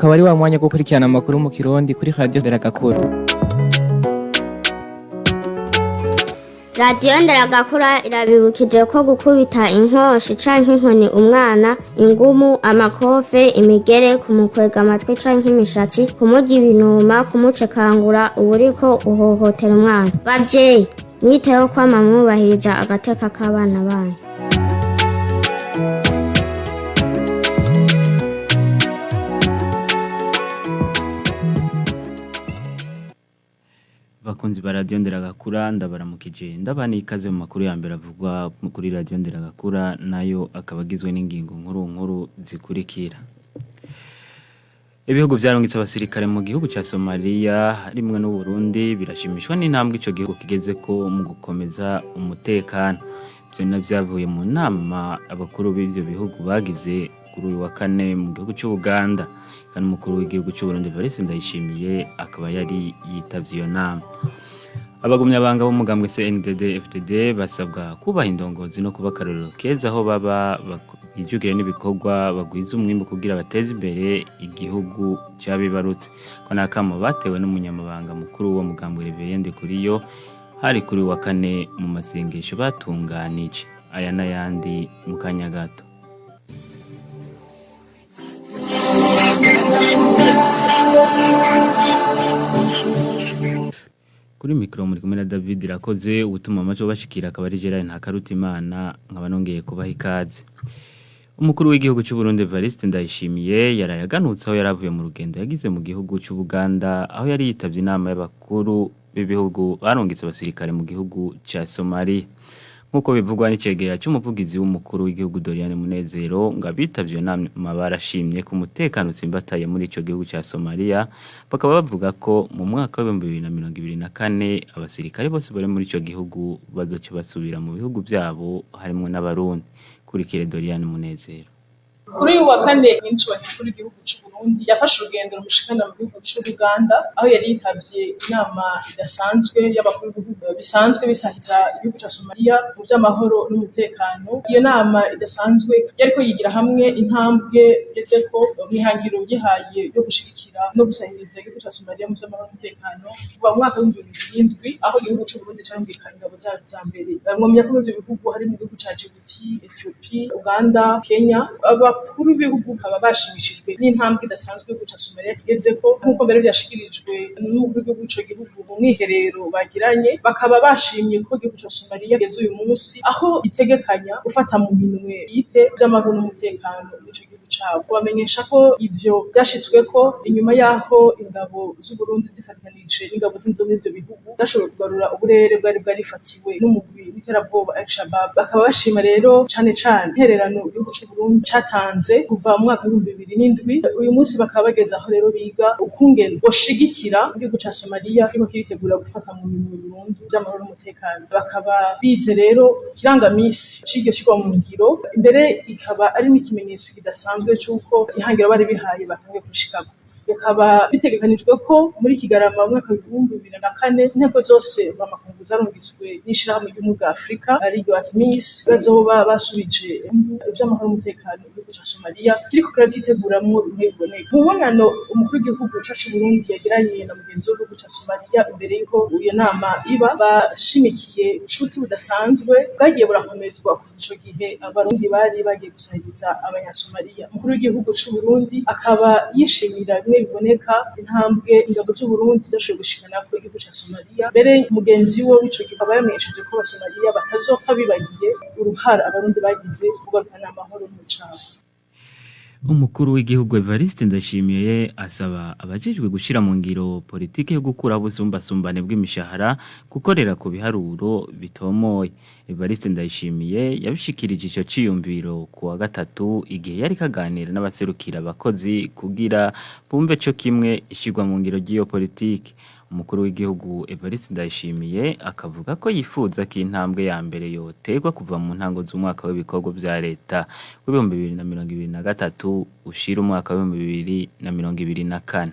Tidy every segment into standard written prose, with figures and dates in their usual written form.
akaba ari wa mwanya wo gukurikirana amakuru mu Kirundi kuri radio Nderagakura. Radio Nderagakura irabibukije ko gukubita inkoshi canke inkoni umwana, ingumu, amakofe, imigere, kumukwega amatwi canke imishatsi, kumurya ibinuma, kumucekangura uburiko uhohotera umwana. Bavyeyi, mwiteho kwama mwubahiriza agateka k'abana banyu. Bakunzi ba radio Nderagakura ndabaramukije ndabani ikaze mu makuru ya mbere avugwa kuri radio Nderagakura nayo akabagizwe n'ingingo nkuru zikurikira. Ibihugu byarungitse abasirikare mu gihugu ca Somalia harimwe n'u Burundi birashimishwa n'intambwe ico gihugu kigeze ko mu gukomeza umutekano. Byo navyavuye mu nama abakuru b'ivyo bihugu bagize kuri uyu wa kane mu gihugu cy'u Uganda. Kandi umukuru w'igihugu cy'u Burundi Ndayishimiye akaba yari yitavye iyo nama. Abagumyabanga b'umugambwe CNDD FDD basabwa kubaha indongozi no kuba karorero keza aho baba bijugiye n'ibikorwa bagwiza umwimbo kugira bateze imbere igihugu cyabibarutse. Ko nakamo batewe n'umunyamabanga mukuru wo mugambwe Reverend Kuriyo hari kuri wa kane mu masengesho batunganije. Aya n'ayandi mu kanya gato. Kuri mikro muri kumwe na David Rakoze ubutuma amaco bashikira akaba ari Gerard Ntakarutimana nkaba nongeye kubaha ikaze. Umukuru w'igihugu cy'u Burundi Ndayishimiye yarayaganutse aho yaravuye mu rugendo yagize mu gihugu cy'u Buganda aho yari yitavye inama y'abakuru b'ibihugu barungitse abasirikare mu gihugu ca Somalia. Nkuko bivugwa n'icegera cy'umuvugizi w'umukuru w'igihugu Doriane Munezero ngo abitavye nama barashimye ku mutekano utsimbataye muri ico gihugu ca Somalia bakaba bavuga ko mu mwaka wa 2024 abasirikare bose bari muri ico gihugu bazoca basubira mu bihugu byabo harimo n'abarundi. Kurikire Doriane Munezero. Kuri uyu wa kane inshuro y'ikuru igihugu cy'u Burundi yafashe urugendo rushikana mu gihugu cy'u Uganda aho yari yitavye inama idasanzwe y'abakuru b'ibihugu bisanzwe bisahiza igihugu cya Somalia mu by'amahoro n'umutekano. Iyo nama idasanzwe yariko yigira hamwe intambwe ndetse ko mihangiro yihaye yo gushigikira no gusahiriza igihugu cya Somalia mu by'amahoro n'umutekano kuva mu mwaka wa 2007 aho igihugu cy'u Burundi cyarungikanye ingabo za mbere mu myaka y'bihugu hari mu gihugu cya Djibouti, Ethiopia, Uganda, Kenya. Abakuru b'ibihugu baba bashimishijwe n'intambwe idasanzwe guca Somalia igezeko nk'uko mbere byashikirijwe n'umukuru w'igihugu cyo gihugu mu mwiherero bagiranye bakaba bashimye ko igihugu cya Somalia geze uyu munsi aho itegekanya gufata mu minwe yite by'amahoro n'umutekano w'ico gihugu cyabo. Bamenyesha ko ivyo byashitswe ko inyuma yaho ingabo z'u Burundi zifatanije n'ingabo z'inzo n'ivyo bihugu bashoboye kugarura uburere bwari bwarifatiwe n'umugwi w'iterabwoba Al-Shabaab. Bakaba bashima rero cane intererano igihugu cy'u Burundi catanze kuva mu mwaka wa 2007. Uyu munsi bakaba bageze aho rero biga ukungene boshigikira igihugu cya Somalia kiriko kiritegura gufata mu minwe Burundi by'amahoro n'umutekano. Bakaba bize rero kirangamisi c'iryo kigwa mu ngiro imbere ikaba ari n'ikimenyetso kidasanzwe cy'uko ihangiro bari bihaye batangiye kurishikako. Bikaba bitegekanijwe ko muri Kigarama mu mwaka wa 2024 inteko zose bamakungu zarungitswe n'ishirahamwe ry'ubumwe bwa Afrika ariryo ATMIS bazoba basubije iby'amahoro n'umutekano igihugu cya Somalia kiriko kiragiteguramwo intego. Mu mubonano umukuru w'igihugu cyacu Burundi yagiranye na mugenzi w'igihugu cya Somalia imbere y'uko iyo nama iba bashimikiye ubucuti budasanzwe bwagiye burakomezwa kuva ico gihe abarundi bari bagiye gusahiriza abanyasomalia. Umukuru w'igihugu cy'u Burundi akaba yishimira bimwe biboneka intambwe ingabo z'u Burundi zashoboye gushikana ko igihugu cya Somalia. Mbere mugenzi we w'ico gihe akaba yamenyesheje ko abasomalia batazopfa bibagiye uruhara abarundi bagize kugarukana amahoro mu cabo. Umukuru w'igihugu Ndayishimiye asaba abajejwe gushira mu ngiro politike yo gukura busumbasumbane bw'imishahara gukorera ku biharuro bitomoye. Ndayishimiye yabishikirije ico ciyumviro ku wa gatatu igihe yari kaganira n'abaserukira abakozi kugira bumve co kimwe ishigwa mu ngiro ry'iyo politike. Umukuru w'igihugu Ndayishimiye akavuga ko yifuza ko intambwe ya mbere yotegwa kuva mu ntango z'umwaka w'ibikorwa bya leta wa 2023 ushira umwaka wa 2024.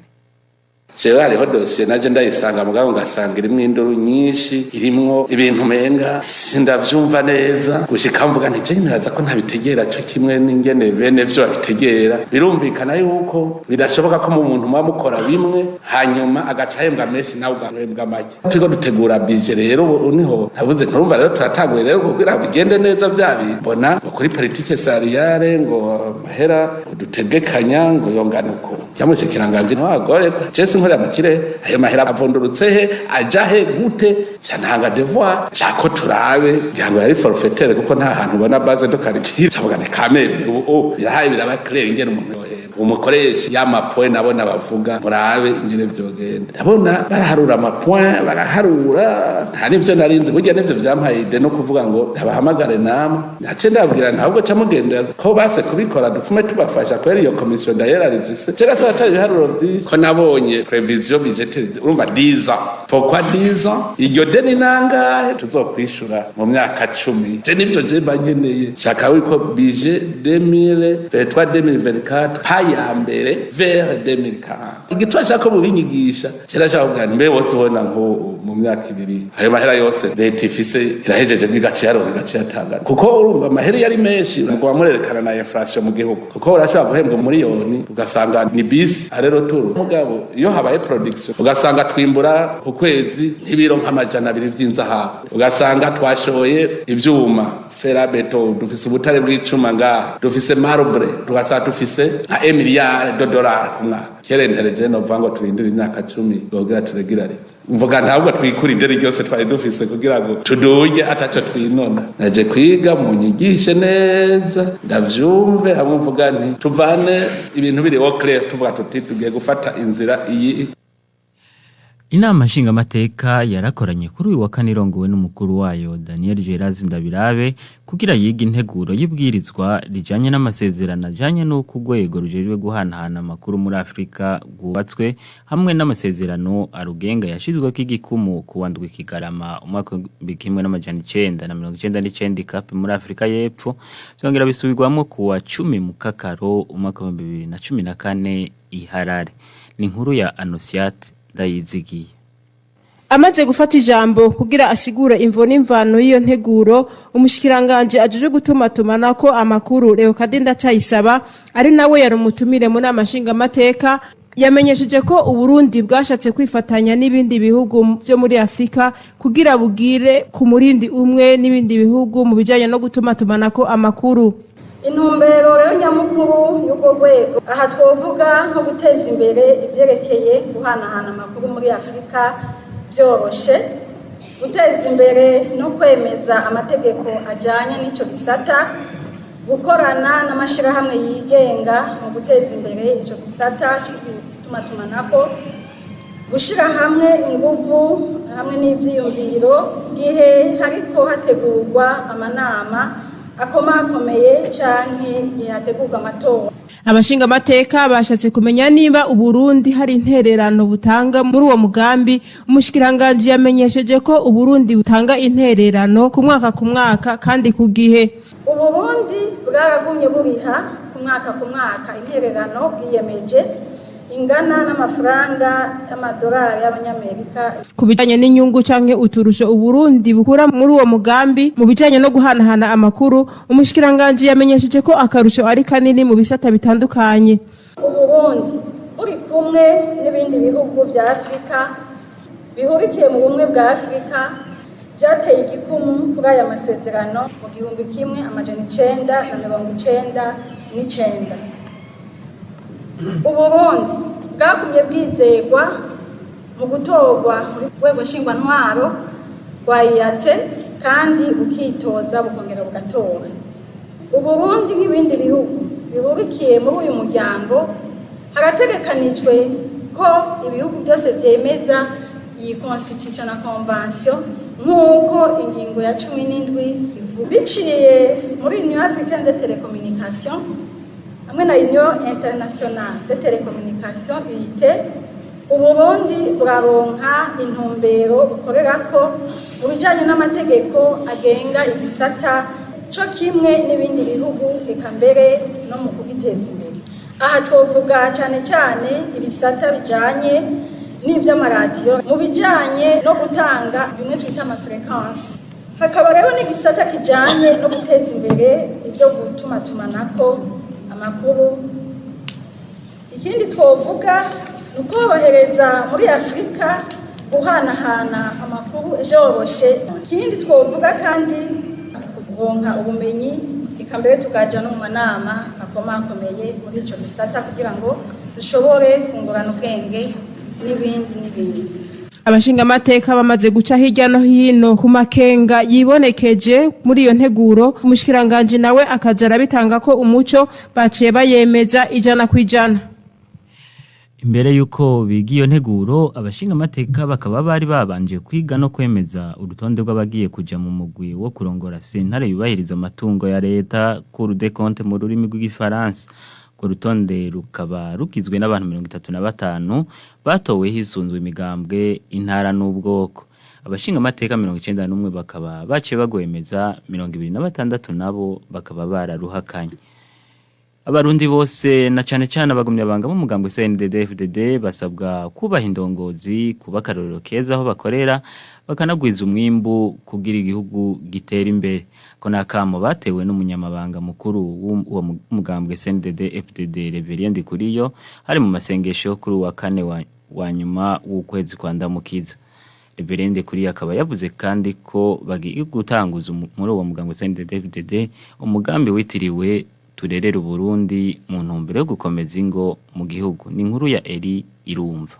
jewe hariho dosiye naje ndayisanga mugabo ngasanga irimwo induru nyinshi, irimwo ibintu menga sindavyumva neza, gushika mvuga nti je niraza ko ntabitegera cyo kimwe n'ingene bene vyo babitegera. Birumvikana yuko bidashoboka ko mu muntu mukora bimwe hanyuma agacahembwa menshi nawe ugahembwa make. Turiko dutegura budget rero uniho navuze nturumva rero turataguye rero kugira bigende neza vyabi mbona kuri politique salariale ngo mahera dutegekanya ngo yonganuko cyamushe kiranganje ntwagore Jesse nkora amakire ayo mahera avundurutse he ajahe gute cyantanga devoir cyako turabe ngira yari forfaitaire kuko nta hantu ubona base dokarikira cyabugane kamere ubu birahaye biraba clear ingene umuntu yohera umukoresha y'amapoint nabona bavuga murabe ingene vyogenda ndabona baraharura amapoint baraharura nta nivyo narinzi burya nivyo vyampaye ide no kuvuga ngo abahamagare nama nace ndabwira ntabwo camugenda ko base kubikora dufume tubafasha kwera iyo commission d'ailleurs regise cyerasa atari biharuro vy'iko nabonye prevision budgetaire urumva 10 ans pourquoi 10 ans iryo deni nangahe tuzokwishura mu myaka 10 je nivyo je banyeneye shaka wiko budget 2023-2024 paya mbere vers 2040 igitwa shaka mu binyigisha cyerashaka kugana mbe wozobona nko mu myaka 2 ayo mahera yose leta ifise irahejeje bigaci yaronka gaci yatangana kuko urumva amahera yari menshi ngo bamurerekana na inflation mu gihugu kuko urashobora guhembwa miliyoni ugasanga ni bisi arero turu mugabo iyo habaye production ugasanga twimbura ku kwezi nk'ibiro nk'amajana 2 vy'inzahabu ugasanga twashoye ivyuma ferabeto dufise ubutare bw'icuma ngaha dufise marble tugasanga dufise nka $1 milliard ku mwaka kerendereje no vango turindira imyaka 10 gogira turegirarize mvuga ntabwo twikura inderi ryose twari dufise kugira ngo tuduje ataco twinona naje kwiga mu nyigishe neza ndavyumve hamwe mvuga nti tuvane ibintu biri au clair tuvuga tuti tugiye gufata inzira iyi. Inama nshingamateka yarakoranye kuri uyu wa kane irongowe n'umukuru wayo Daniel Gerazi Ndabirabe kugira yiga integuro y'ibwirizwa rijanye n'amasezerano ajanye no kugwego rujejwe guhanahana amakuru muri Afrika gubatswe hamwe n'amasezerano arugenga yashizwe k'igikumu kuwandwa Kigarama umwaka 1999 kapi muri Afrika y'Epfo byongera bisubirwamo kuwa 10 Mukakaro umwaka 2014 i Harare. Ni inkuru ya Anosiate Ndayizigiye. Amaze gufata ijambo kugira asigura imvo n'imvano y'iyo nteguro umushikiranganje ajeje gutumatuma ko amakuru Leo Kadinda Cayisaba ari nawe yari umutumire mu nama nshingamateka yamenyesheje ko Uburundi bwashatse kwifatanya n'ibindi bihugu byo muri Afrika kugira bugire ku murindi umwe n'ibindi bihugu mu bijanye no gutumatuma ko amakuru. Intumbero rero nyamukuru y'ubwo rwego aha twovuga nko guteza imbere ivyerekeye guhanahana amakuru muri Afrika byoroshe, guteza imbere no kwemeza amategeko ajanye n'ico bisata, gukorana n'amashirahamwe yigenga mu guteza imbere ico bisata cy'utumatumanako, gushira hamwe inguvu hamwe n'ivyiyumviro gihe hariko hategurwa amanama akomakomeye canke yategurwa amatora. Abashinga amateka bashatse kumenya niba Uburundi hari intererano butanga muri uwo mugambi. Umushikiranganje yamenyesheje ko Uburundi butanga intererano ku mwaka kandi ku gihe. Uburundi bwaragumye buriha ku mwaka intererano bwiyemeje ingana n'amafaranga y'amadolari y'abanyamerika. Kubijanye n'inyungu canke uturusho Uburundi bukura muri uwo mugambi mu bijanye no guhanahana amakuru, umushikiranganje yamenyesheje ko akarusho ari kanini mu bisata bitandukanye. Uburundi buri kumwe n'ibindi bihugu vya Afrika bihurikiye mu bumwe bwa Afrika byateye igikumu kuri aya masezerano mu 1999. Uburundi bwagumye bwizegwa mu gutorwa muri rwego nshingwantwaro rwa IAT kandi bukitoza bukongera bugatora. Uburundi nk'ibindi bihugu bihurikiye muri uyu muryango harategekanijwe ko ibihugu byose byemeza iyi constitutional convention nk'uko ingingo ya 17 biciye muri Union Africaine de Télécommunications hamwe na Union Internationale de Télécommunications UIT. Uburundi buraronka intumbero bukorerako mu bijanye n'amategeko agenga igisata co kimwe n'ibindi bihugu eka mbere no mu kugiteza imbere. Aha twovuga cyane ibisata bijanye n'ivy'amaradiyo mu bijanye no gutanga bimwe twita amafrequence. Hakaba rero n'igisata kijanye no guteza imbere ibyo gutumatumanako amakuru. Ikindi twovuga nuko bahereza muri Afrika guhanahana amakuru ejoboroshe. Ikindi twovuga kandi kuronka ubumenyi ikambere tukaja no mu manama akomakomeye muri ico gisata kugira ngo dushobore kungurana ubwenge n'ibindi. Abashinga amateka bamaze guca hirya no hino ku makenga yibonekeje muri iyo nteguro, umushikiranganje nawe akazara bitanga ko umuco baciye bayemeza 100%. Imbere yuko biga iyo nteguro abashinga amateka bakaba bari babanje kwiga no kwemeza urutonde rw'abagiye kuja mu mugwi wo kurongora sentare yubahiriza amatungo ya leta Cour des comptes mu rurimi rw'igifaransa. Ku rutonde rukaba rukizwe n'abantu 35 batowe hisunzwe imigambwe intara n'ubwoko. Abashinga amateka 91 bakaba baciye bagwemeza 26 nabo bakaba bararuhakanye. Abarundi bose na cyane abagumya banga mu mugambwe CNDD-FDD basabwa kubaha indongozi, kuba karorero keza aho bakorera, bakanagwiza umwimbu kugira igihugu gitera imbere. Ko nakamo batewe n'umunyamabanga mukuru wo mugambwe CNDD-FDD Reverien Ndikuriyo hari mu masengesho kuri wa kane wa nyuma w'ukwezi kwa Ndamukiza. Reverien Ndikuriyo akaba yavuze kandi ko bagiye gutanguza muri uwo mugambwe CNDD-FDD umugambi witiriwe turerera Burundi mu ntumbero yo gukomeza ingo mu gihugu. Ni inkuru ya Eri Irumva.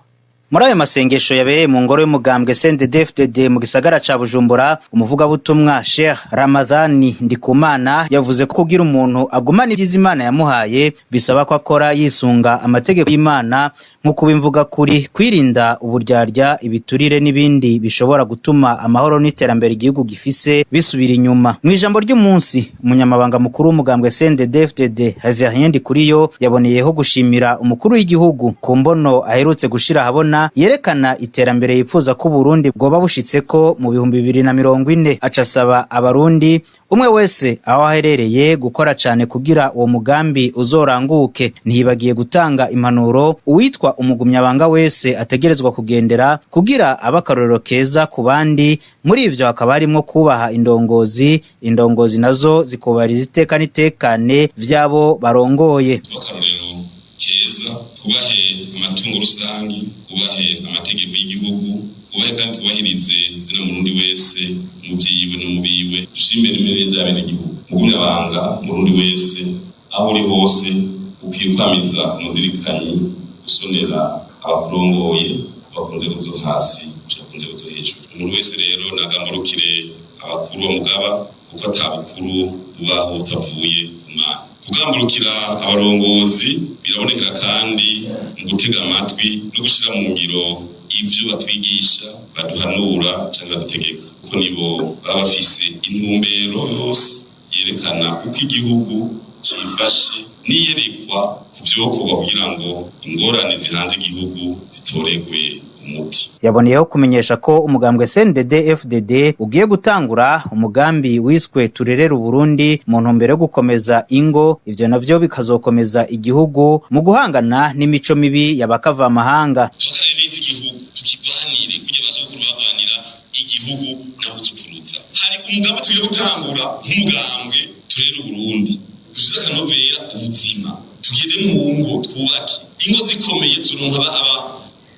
Muri ayo masengesho yabereye mu ngoro y'umugambwe CNDD-FDD mu gisagara ca Bujumbura, umuvugabutumwa Sheikh Ramadhani Ndikumana yavuze ko kugira umuntu agumana ivyiza Imana yamuhaye bisaba ko akora yisunga amategeko y'Imana, nkuko bimvuga kuri kwirinda uburyarya, ibiturire n'ibindi bishobora gutuma amahoro n'iterambere igihugu gifise bisubira inyuma. Mu ijambo ry'umunsi, umunyamabanga mukuru w'umugambwe CNDD-FDD Reverien Ndikuriyo yaboneyeho gushimira umukuru w'igihugu ku mbono aherutse gushira habona yerekana iterambere yifuza ko Burundi bwoba bushitse ko mu 2040. Acasaba abarundi umwe wese aho aherereye gukora cyane kugira uwo mugambi uzoranguke. Ntibagiye gutanga impanuro uwitwa umugumyabanga wese ategerezwa kugendera kugira abakarorero keza ku bandi. Muri ivyo hakaba harimo kubaha indongozi nazo zikubariza iteka n'itekane vyabo barongoye. Keza kubahe amatungo rusangi, kubahe amategeko y'igihugu, kubahe kandi kubahirize zina murundi wese mu vyiwe no mu biwe, dushimire neza y'abene igihugu. Mugumyabanga murundi wese aho uri hose ukwiye kwamiza umuzirikanyi usonera abakurongoye bakunze guzo hasi bakunze guzo hejuru. Umuntu wese rero nagamurukire abakuru b'umugaba kuko atabukuru bubaho utavuye Imana. Kugamburukira abarongozi birabonekera kandi mu gutega amatwi no gushira mu ngiro ivyo batwigisha, baduhanura cyangwa badutegeka, kuko nibo baba bafise intumbero yose yerekana uko igihugu cifashe niyerekwa kuvyokorwa kugira ngo ingorane zihanze igihugu zitoregwe umuti. Yaboneyeho kumenyesha ko umugambwe CNDD-FDD ugiye gutangura umugambi wiswe turerera Burundi mu ntumbero yo gukomeza ingo, ivyo navyo bikazokomeza igihugu mu guhangana n'imico mibi y'abakava amahanga. Tukigwanire kujya bazokuru bagwanira igihugu n'abuzukuruza. Hari umugambi tugiye gutangura nk'umugambwe turerera Burundi kuzuza kanovera ubuzima, tugire mu ngo twubake ingo zikomeye, turonka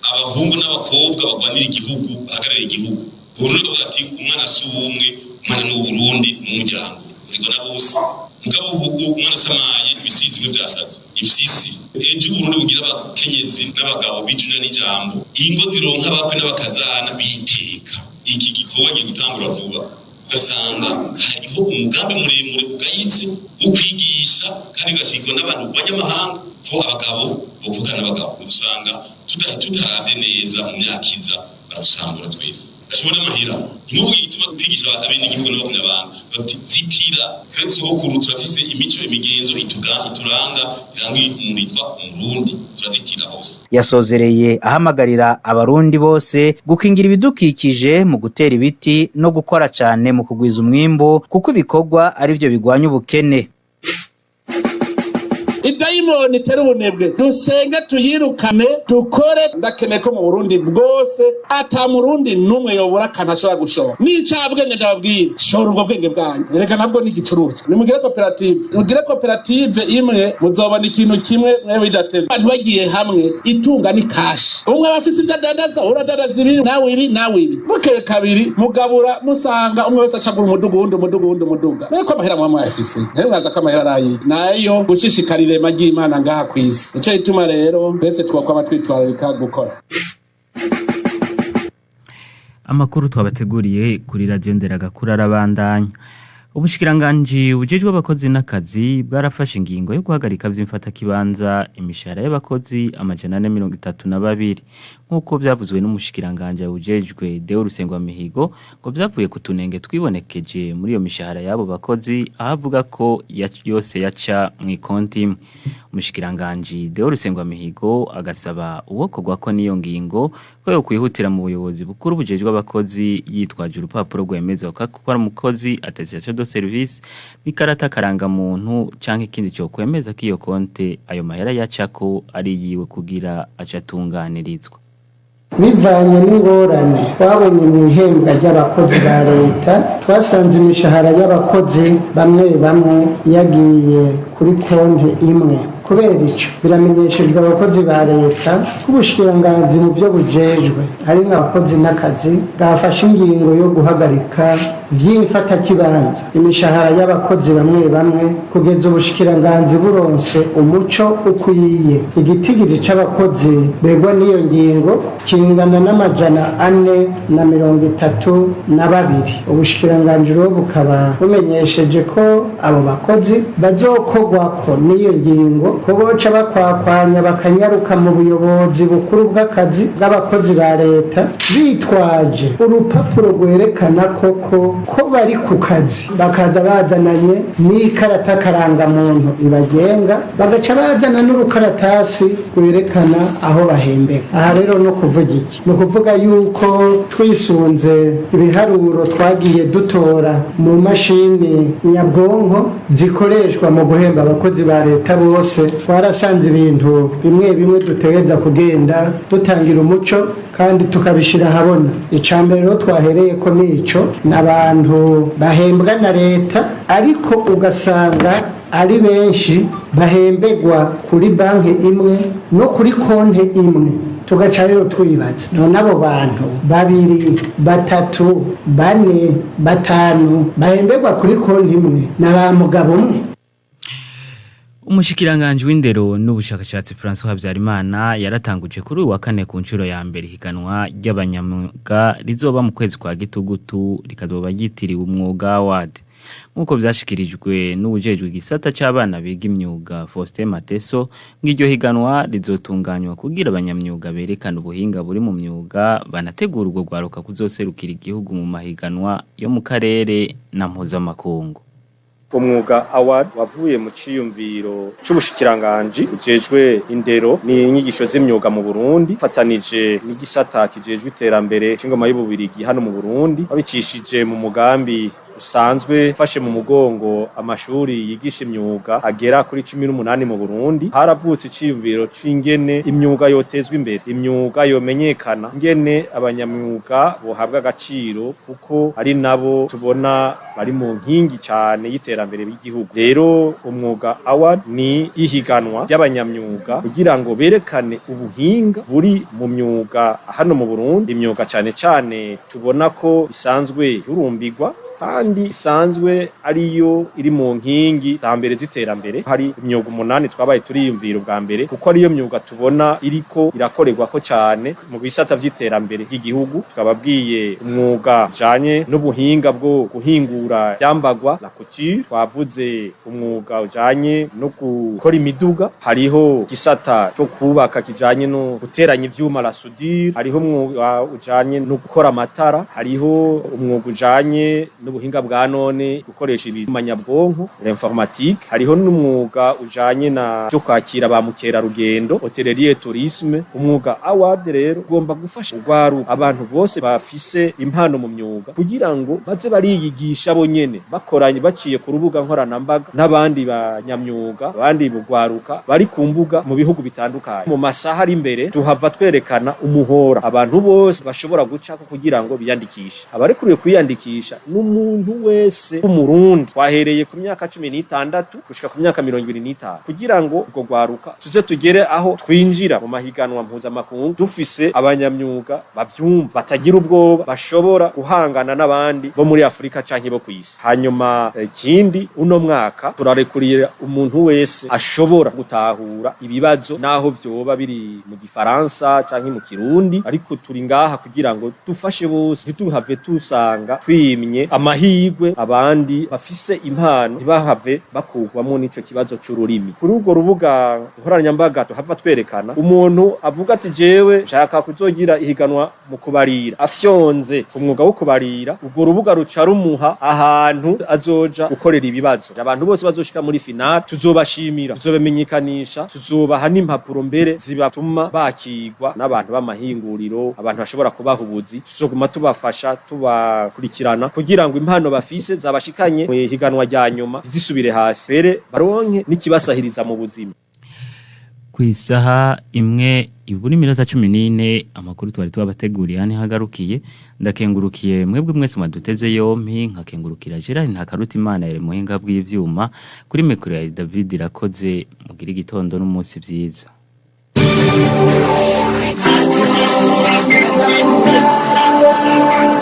abahungu n'abakobwa bagwanira igihugu, bahagarara igihugu. Burundi ati umwana si umwe, umwana ni Burundi n'umuryango uriko na bose. Mugabo ubu umwana samaye ibisizi byo byasaze ifisi. Ejo Burundi bugira abakenyezi n'abagabo bijuna n'ijambo, ingo zironka abakwe n'abakazana biteka. Iki gikorwa giye gutangura vuba, ugasanga hariho umugambi muremure ugayitse ukwigisha kandi gashikwa n'abantu b'abanyamahanga ko abagabo bokukana abagabo. Usanga tutaravye neza mu myaka baradusambura twese. Gashobora amahira ntimuvuge igituma kwigisha abene igihugu n'abakunyabanga bati zitira kandi sokuru turafise imico imigenzo ituranga umuntu yitwa umurundi, turazitira hose. Yasozereye ahamagarira abarundi bose gukingira ibidukikije mu gutera ibiti no gukora cyane mu kugwiza umwimbo, kuko ibikorwa ari byo bigwanya ubukene. idayimoni itera ubunebwe dusenge tuyirukane dukore. Ndakeneye ko mu Burundi bwose ata murundi numwe yobura kanashobora gushora n'icabwenge ndababwira shora ubwo bwenge bwanyu reka nabwo n'igicuruzwa nimugire koperative imwe muzobona ikintu kimwe mwe bidatevye abantu bagiye hamwe itunga ni kashi umwe abafise ibyo adandaza uradandaza ibiri nawe ibi mukeye kabiri mugabura musanga umwe wese acagura umuduga ariko amahera mwamwe yafise nayo mwaza ko amahera arayi nayo gushishikarira magi Imana ngaha kwisi nico ituma rero twese twakwama twitwararika gukora. Amakuru twabateguriye kuri radio Nderagakura arabandanya. Ubushikiranganji bujejwe abakozi n'akazi bwarafashe ingingo yo guhagarika vy'imfata kibanza imishahara y'abakozi 432 nkuko byavuzwe n'umushikiranganje bujejwe Deo Rusengwa Mihigo ngo byavuye kutunenge twibonekeje muri iyo mishahara y'abo bakozi ahavuga ko yose yaca mu konti imwe. Umushikiranganje Deo Rusengwa Mihigo agasaba uwokorwa ko niyo ngingo ko yo kwihutira mu buyobozi bukuru bujejwe abakozi yitwaje urupapuro rwemeza ko ari umukozi attestation de service bikarata karanga muntu canke ikindi cyo kwemeza ko iyo konte ayo mahera yacako ari yiwe kugira acatunganirizwa. Bivanye n'ingorane twabonye mu ihembwa ry'abakozi ba leta twasanze imishahara y'abakozi bamwe yagiye kuri konte imwe. Kubera ico biramenyeshejwe abakozi ba leta kubushikiranganzi mu byo bujejwe ari nk'abakozi n'akazi bafashe ingingo yo guhagarika vy'imfata kibanza imishahara y'abakozi bamwe kugeza ubushikiranganzi buronse umuco ukwiye. Igitigiri c'abakozi begwa n'iyo ngingo kingana n'432. Ubushikiranganji rero bukaba bumenyesheje ko abo bakozi bazokogwako n'iyo ngingo ko boca bakwakwanya bakanyaruka mu buyobozi bukuru bw'akazi bw'abakozi ba leta bitwaje urupapuro rwerekana ko bari ku kazi bakaza bazananye n'ikarata karanga muntu ibagenga bagaca bazana n'urukaratasi rwerekana aho bahembera. Aha rero no kuvuga iki no kuvuga yuko twisunze ibiharuro twagiye dutora mu mashini nyabwonko zikoreshwa mu guhemba abakozi ba leta bose twarasanze ibintu bimwe dutegeza kugenda dutangira umuco kandi tukabishira habona. Icambere rero twahereye ko nico n'abantu bahembwa na leta ariko ugasanga ari benshi bahembegwa kuri banki imwe no kuri konte imwe. Tugaca rero twibaza none abo bantu 2, 3, 4, 5 bahembegwa kuri konte imwe na mugabo umwe. Umushikiranganje w'indero n'ubushakashatsi François Habyarimana yaratanguje kuri uwa kane ku ncuro ya mbere higanwa ry'abanyamwuga rizoba mu kwezi kwa gitugutu rikazoba yitiriwe umwuga award nkuko byashikirijwe n'ubujejwe igisata c'abana biga imyuga Faustin Mateso ngiryo higanwa rizotunganywa kugira abanyamyuga berekana ubuhinga buri mu myuga banategura urwo gwaruka kuzoserukira igihugu mu mahiganwa yo mu karere na mpuzamakungu. Umwuga award wavuye mu ciyumviro c'ubushikiranganje ujejwe indero ni inyigisho z'imyuga mu Burundi fatanije n'igisata kijejwe iterambere c'ingoma y'ububirigi hano mu Burundi babicishije mu mugambi usanzwe fashe mu mugongo amashuri yigisha imyuga agera kuri 18 mu Burundi. Haravutse iciyumviro c'ingene imyuga yotezwe imbere, imyuga yomenyekana, ngene abanyamyuga bohabwa agaciro kuko ari nabo tubona bari mu nkingi cyane y'iterambere ry'igihugu. Rero umwuga award ni ihiganwa ry'abanyamyuga kugira ngo berekane ubuhinga buri mu myuga hano mu Burundi, imyuga cyane tubona ko isanzwe yurumbirwa kandi isanzwe ariyo iri mu nkingi tambere ziterambere. Hari imyuga 8 twabaye turiyumvira ubwa mbere kuko ariyo myuga tubona iriko irakorerwa ko cyane mu bisata vy'iterambere ry'igihugu. Twababwiye umwuga ujanye n'ubuhinga bwo guhingura byambagwa la couture, twavuze umwuga ujanye no gukora imiduga, hariho gisata cyo kubaka kijanye no guteranya ivyuma la soudure, hariho umwuga ujanye no gukora amatara, hariho umwuga ujanye no n'ubuhinga bwa none gukoresha ibimanyabwonko l'informatique hariho n'umwuga ujanye na byo kwakira ba mukerarugendo hotelier tourisme umwuga award rero ugomba gufasha urwaruka abantu bose bafise impano mu myuga kugira ngo baze bariyigisha bo nyene bakoranye baciye ku rubuga nkoranambaga n'abandi banyamyuga abandi bugwaruka bari ku mbuga mu bihugu bitandukanye mu masaha ari imbere tuhava twerekana umuhora abantu bose bashobora guca kugira ngo biyandikishe abarekuriye kwiyandikisha n'umuntu wese w'umurundi twahereye ku myaka 16 gushika ku myaka 25 kugira ngo ubwo gwaruka tuze tugere aho twinjira mu mahiganwa mpuzamakungu dufise abanyamyuga bavyumva batagira ubwoba bashobora guhangana n'abandi bo muri Afrika canke bo kwisi hanyuma ikindi uno mwaka turarekuriye umuntu wese ashobora gutahura ibibazo naho vyoba biri mu gifaransa canke mu kirundi ariko turi ngaha kugira ngo dufashe bose ntituhave tusanga twimye amahigwe abandi bafise impano ntibahave bakugwamo n'ico kibazo c'ururimi kuri urwo rubuga nkoranyambaga tuhava twerekana umuntu avuga ati jewe nshaka kuzogira ihiganwa mu kubarira afyonze ku mwuga wo kubarira urwo rubuga ruca rumuha ahantu azoja gukorera ibibazo abantu bose bazoshika muri final tuzobashimira tuzobemenyekanisha tuzobaha n'impapuro mbere zibatuma bakigwa n'abantu b'amahinguriro abantu bashobora kubaha ubuzi tuzoguma tubafasha tubakurikirana kugira ngo impano bafise zabashikanye mu higanwa rya nyuma zisubire hasi bere baronke n'ikibasahiriza mu buzima Kwisaha imwe iburi minota 14 amakuru twari twabateguriye hani hagarukiye ndakengurukiye mwebwe mwese maduteze yompi nkakengurukira Gerard Ntakaruta Imana yari muhinga bw'ivyuma kuri mikoro ya David Rakoze mugira igitondo n'umunsi vyiza Thank you.